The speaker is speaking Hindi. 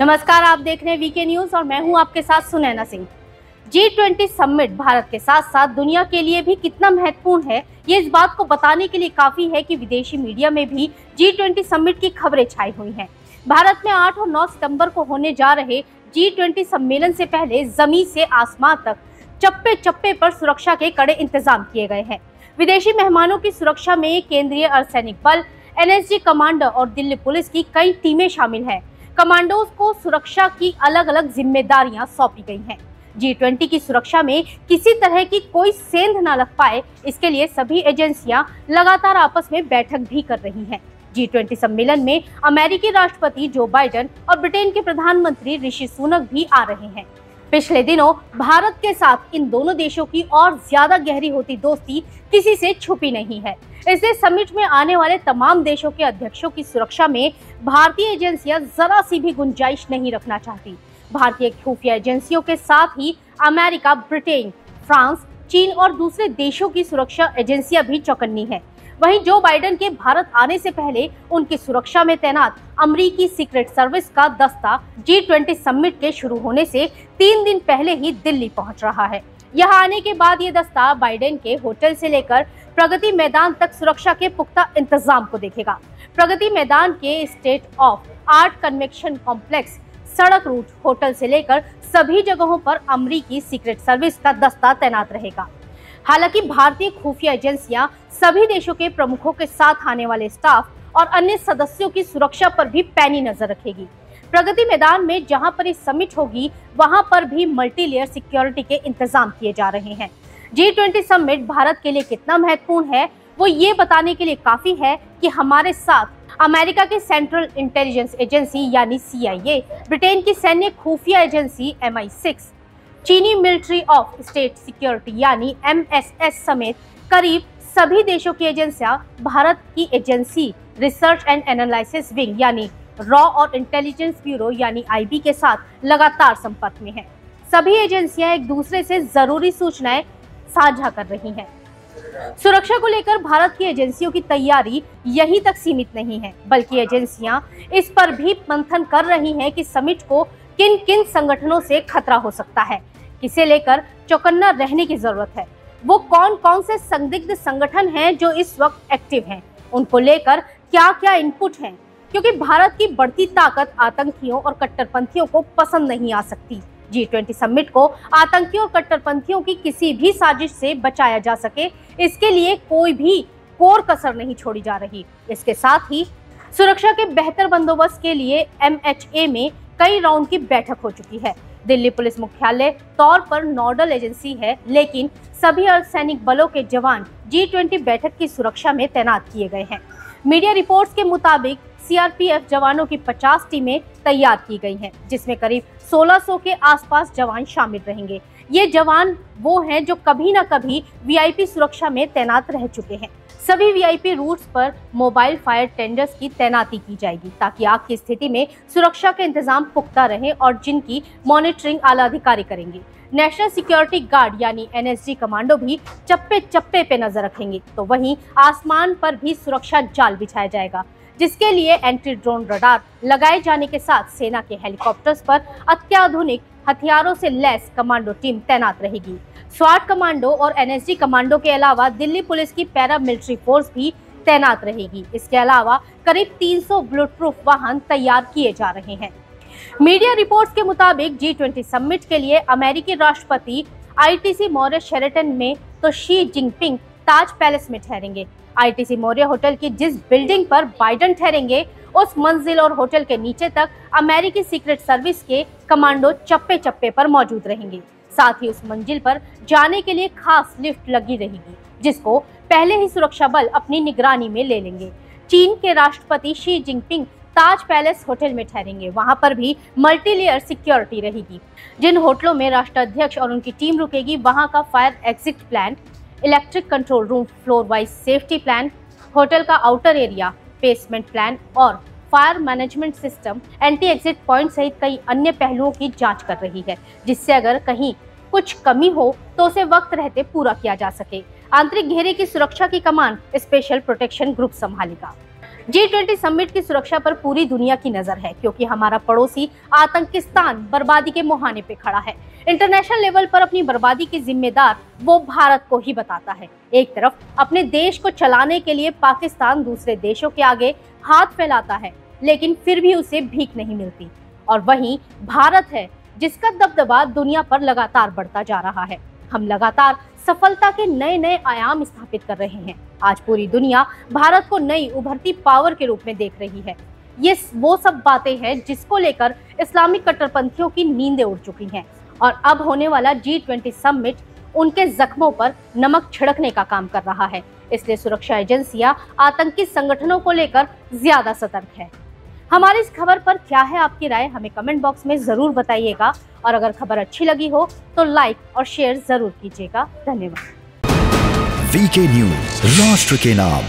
नमस्कार, आप देख रहे हैं वीके न्यूज और मैं हूं आपके साथ सुनैना सिंह। G20 समिट भारत के साथ साथ दुनिया के लिए भी कितना महत्वपूर्ण है, ये इस बात को बताने के लिए काफी है कि विदेशी मीडिया में भी G20 समिट की खबरें छाई हुई हैं। भारत में 8 और 9 सितंबर को होने जा रहे G20 सम्मेलन से पहले जमीन से आसमान तक चप्पे चप्पे पर सुरक्षा के कड़े इंतजाम किए गए हैं। विदेशी मेहमानों की सुरक्षा में केंद्रीय अर्धसैनिक बल, NSG कमांडो और दिल्ली पुलिस की कई टीमें शामिल हैं। कमांडोज को सुरक्षा की अलग अलग जिम्मेदारियां सौंपी गई हैं। G20 की सुरक्षा में किसी तरह की कोई सेंध न लग पाए, इसके लिए सभी एजेंसियां लगातार आपस में बैठक भी कर रही हैं। G20 सम्मेलन में अमेरिकी राष्ट्रपति जो बाइडेन और ब्रिटेन के प्रधानमंत्री ऋषि सुनक भी आ रहे हैं। पिछले दिनों भारत के साथ इन दोनों देशों की और ज्यादा गहरी होती दोस्ती किसी से छुपी नहीं है। इसलिए समिट में आने वाले तमाम देशों के अध्यक्षों की सुरक्षा में भारतीय एजेंसियां जरा सी भी गुंजाइश नहीं रखना चाहती। भारतीय खुफिया एजेंसियों के साथ ही अमेरिका, ब्रिटेन, फ्रांस, चीन और दूसरे देशों की सुरक्षा एजेंसियां भी चौकन्नी है। वहीं जो बाइडेन के भारत आने से पहले उनकी सुरक्षा में तैनात अमेरिकी सीक्रेट सर्विस का दस्ता G20 समिट के शुरू होने से 3 दिन पहले ही दिल्ली पहुंच रहा है। यहां आने के बाद ये दस्ता बाइडेन के होटल से लेकर प्रगति मैदान तक सुरक्षा के पुख्ता इंतजाम को देखेगा। प्रगति मैदान के state of art convention complex, सड़क रूट, होटल से लेकर सभी जगहों पर अमेरिकी सीक्रेट सर्विस का दस्ता तैनात रहेगा। हालांकि भारतीय खुफिया एजेंसियां सभी देशों के प्रमुखों के साथ आने वाले स्टाफ और अन्य सदस्यों की सुरक्षा पर भी पैनी नजर रखेगी। प्रगति मैदान में जहां पर इस समिट होगी, वहां पर भी मल्टी लेयर सिक्योरिटी के इंतजाम किए जा रहे हैं। G20 समिट भारत के लिए कितना महत्वपूर्ण है, वो ये बताने के लिए काफी है कि हमारे साथ अमेरिका की सेंट्रल इंटेलिजेंस एजेंसी यानी CIA, ब्रिटेन की सैन्य खुफिया एजेंसी MI6, चीनी मिलिट्री ऑफ स्टेट सिक्योरिटी यानी MSS समेत करीब सभी देशों की एजेंसियां भारत की agency research and analysis wing यानी रॉ और इंटेलिजेंस ब्यूरो यानी IB के साथ लगातार संपर्क में हैं। सभी एजेंसियां एक दूसरे से जरूरी सूचनाएं साझा कर रही हैं। सुरक्षा को लेकर भारत की एजेंसियों की तैयारी यहीं तक सीमित नहीं है, बल्कि एजेंसियां इस पर भी मंथन कर रही हैं कि समिट को किन किन संगठनों से खतरा हो सकता है, किसे लेकर चौकन्ना रहने की जरूरत है। वो कौन कौन से संदिग्ध संगठन हैं जो इस वक्त एक्टिव हैं, उनको लेकर क्या क्या इनपुट हैं, क्योंकि भारत की बढ़ती ताकत आतंकियों और कट्टरपंथियों को पसंद नहीं आ सकती। G20 समिट को आतंकियों और कट्टरपंथियों की किसी भी साजिश से बचाया जा सके, इसके लिए कोई भी कोर कसर नहीं छोड़ी जा रही। इसके साथ ही सुरक्षा के बेहतर बंदोबस्त के लिए MHA में कई राउंड की बैठक हो चुकी है। दिल्ली पुलिस मुख्यालय तौर पर नोडल एजेंसी है, लेकिन सभी अर्धसैनिक बलों के जवान G20 बैठक की सुरक्षा में तैनात किए गए हैं। मीडिया रिपोर्ट्स के मुताबिक CRPF जवानों की 50 टीमें तैयार की गई हैं, जिसमें करीब 1600 के आसपास जवान शामिल रहेंगे। ये जवान वो हैं जो कभी न कभी VIP सुरक्षा में तैनात रह चुके हैं। सभी VIP रूट्स पर मोबाइल फायर टेंडर्स की तैनाती की जाएगी, ताकि आग की स्थिति में सुरक्षा के इंतजाम पुख्ता रहे और जिनकी मॉनिटरिंग आला अधिकारी करेंगे। नेशनल सिक्योरिटी गार्ड यानी NSG कमांडो भी चप्पे चप्पे पे नजर रखेंगे। तो वहीं आसमान पर भी सुरक्षा जाल बिछाया जाएगा, जिसके लिए एंटी ड्रोन रडार लगाए जाने के साथ सेना के हेलीकॉप्टर्स पर अत्याधुनिक हथियारों से लैस कमांडो टीम तैनात रहेगी। स्वाट कमांडो और NSG कमांडो के अलावा दिल्ली पुलिस की पैरा मिलिट्री फोर्स भी तैनात रहेगी। इसके अलावा करीब 300 बुलेट प्रूफ वाहन तैयार किए जा रहे हैं। मीडिया रिपोर्ट्स के मुताबिक G20 समिट के लिए अमेरिकी राष्ट्रपति ITC मौर्य शेरेटन में तो शी जिनपिंग ताज पैलेस में ठहरेंगे। ITC मौर्य होटल की जिस बिल्डिंग पर बाइडेन ठहरेंगे, उस मंजिल और होटल के नीचे तक अमेरिकी सीक्रेट सर्विस के कमांडो चप्पे चप्पे पर मौजूद रहेंगे। साथ ही उस मंजिल पर जाने के लिए खास लिफ्ट लगी रहेगी, जिसको पहले ही सुरक्षा बल अपनी निगरानी में ले लेंगे। चीन के राष्ट्रपति शी जिनपिंग ताज पैलेस होटल में ठहरेंगे। वहां पर भी मल्टी लेयर सिक्योरिटी रहेगी। जिन होटलों में राष्ट्राध्यक्ष और उनकी टीम रुकेगी, वहां का fire exit plan, electric control room, floor wise safety plan, hotel का आउटर एरिया, बेसमेंट प्लान और fire management system, anti exit point सहित कई अन्य पहलुओं की जांच कर रही है, जिससे अगर कहीं कुछ कमी हो तो उसे वक्त रहते पूरा किया जा सके। आंतरिक घेरे की सुरक्षा की कमान स्पेशल प्रोटेक्शन ग्रुप संभालेगा। G20 समिट की सुरक्षा पर पूरी दुनिया की नजर है, क्योंकि हमारा पड़ोसी आतंकिस्तान बर्बादी के मुहाने पे खड़ा है। इंटरनेशनल लेवल पर अपनी बर्बादी की जिम्मेदार वो भारत को ही बताता है। एक तरफ अपने देश को चलाने के लिए पाकिस्तान दूसरे देशों के आगे हाथ फैलाता है, लेकिन फिर भी उसे भीख नहीं मिलती। और वहीं भारत है जिसका दबदबा दुनिया पर लगातार बढ़ता जा रहा है। हम लगातार सफलता के नए नए आयाम स्थापित कर रहे हैं। आज पूरी दुनिया भारत को नई उभरती पावर के रूप में देख रही है। ये वो सब बातें हैं जिसको लेकर इस्लामिक कट्टरपंथियों की नींदें उड़ चुकी हैं, और अब होने वाला G20 समिट उनके जख्मों पर नमक छिड़कने का काम कर रहा है। इसलिए सुरक्षा एजेंसियां आतंकी संगठनों को लेकर ज्यादा सतर्क है। हमारी इस खबर पर क्या है आपकी राय, हमें कमेंट बॉक्स में जरूर बताइएगा, और अगर खबर अच्छी लगी हो तो लाइक और शेयर जरूर कीजिएगा। धन्यवाद। वीके न्यूज, राष्ट्र के नाम।